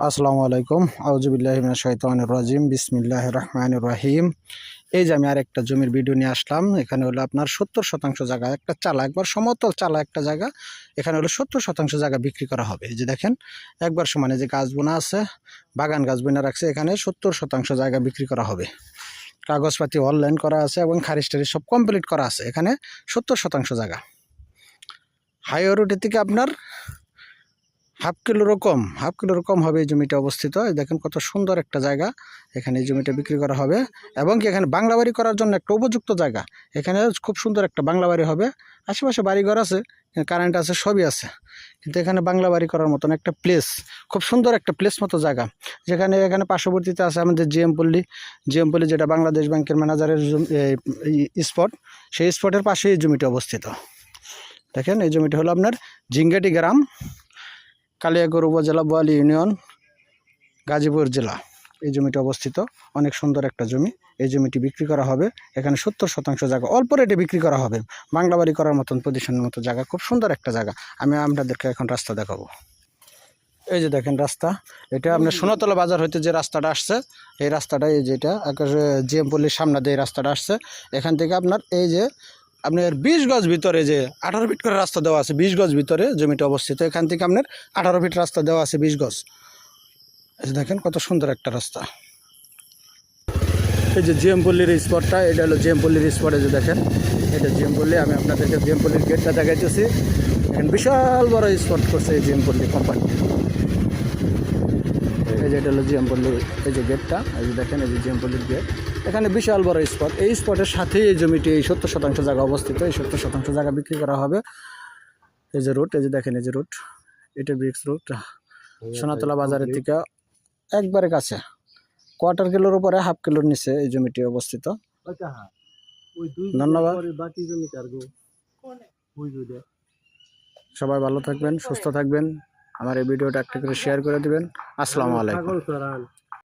আসসালামু আলাইকুম। আউযুবিল্লাহি মিনাশ শাইতানির রাজিম। বিসমিল্লাহির রহমানির রহিম। এই যে আমি আরেকটা জমির ভিডিও নিয়ে আসলাম। এখানে হলো আপনার 70% জায়গা, একটা চালা, একবার সমতল চালা একটা জায়গা। এখানে হলো 70% জায়গা বিক্রি করা হবে। এই যে দেখেন, একবার সমানে যে গাছ বোনা আছে, বাগান গাছ বোনা রাখছে, এখানে 70% জায়গা বিক্রি করা হবে। কাগজপাতি অনলাইন করা আছে এবং খারিজ টারিজ সব কমপ্লিট করা আছে। এখানে 70% জায়গা। হাইওয়ে রোডের থেকে আপনার হাফ কিলোর কম হবে এই জমিটা অবস্থিত। দেখেন কত সুন্দর একটা জায়গা। এখানে এই জমিটা বিক্রি করা হবে এবং কি এখানে বাংলা বাড়ি করার জন্য একটা উপযুক্ত জায়গা। এখানে খুব সুন্দর একটা বাংলা বাড়ি হবে। আশেপাশে বাড়িঘর আছে, কারেন্ট আছে, সবই আছে, কিন্তু এখানে বাংলা বাড়ি করার মতন একটা প্লেস, খুব সুন্দর একটা প্লেস মতো জায়গা। যেখানে এখানে পার্শ্ববর্তীতে আছে আমাদের জিএম পল্লী, যেটা বাংলাদেশ ব্যাংকের ম্যানেজারের স্পট। সেই স্পটের পাশে এই জমিটা অবস্থিত। দেখেন, এই জমিটা হলো আপনার জিঙ্গাটি গ্রাম, কালিয়াকৈর উপজেলা, বোয়ালি ইউনিয়ন, গাজীপুর জেলা। এই জমিটি অবস্থিত। অনেক সুন্দর একটা জমি। এই জমিটি বিক্রি করা হবে। এখানে 70% জায়গা, অল্প রেটে বিক্রি করা হবে। বাংলা বাড়ি করার মতন পজিশনের মতো জায়গা, খুব সুন্দর একটা জায়গা। আমি আপনাদেরকে এখন রাস্তা দেখাবো। এই যে দেখেন রাস্তা, এটা আপনার সোনাতলা বাজার হইতে যে রাস্তাটা আসছে, এই রাস্তাটা, এই যেটা জিএম পল্লীর সামনে দিয়ে রাস্তাটা আসছে, এখান থেকে আপনার এই যে আপনার 20 গজ ভিতরে, যে 18 ফিট করে রাস্তা দেওয়া আছে, 20 গজ ভিতরে জমিটা অবস্থিত। এখান থেকে আপনার 18 ফিট রাস্তা দেওয়া আছে, 20 গজ। এই যে দেখেন কত সুন্দর একটা রাস্তা। এই যে জিএম পল্লীর স্পটটা, এটা হলো জিএম পল্লীর স্পট। এই যে দেখেন, এটা জিএম পল্লী। আমি আপনাদেরকে জিএম পল্লীর গেটটা দেখাইতেছি। এখানে বিশাল বড় স্পট করছে এই জিএম পল্লী কোম্পানি। এই যে এটা হলো জিএম পল্লীর এই যে গেটটা, এই যে দেখেন, এই যে জিএম পল্লীর গেট। এখানে বিশাল বড় স্পট। এই স্পটের সাথেই এই জমিটি, এই 70% জায়গা অবস্থিত। এই 70% জায়গা বিক্রি করা হবে। এই যে রুট, এই যে দেখেন, এই যে রুট, এটা ব্রিক্স রুট, সোনাতলা বাজারের থেকে একবারে কাছে, কোয়ার্টার কিলোর উপরে, হাফ কিলোর নিচে এই জমিটি অবস্থিত। ধন্যবাদ। সবাই ভালো থাকবেন, সুস্থ থাকবেন। আমার এই ভিডিওটা একটা করে শেয়ার করে দিবেন। আসসালামু আলাইকুম।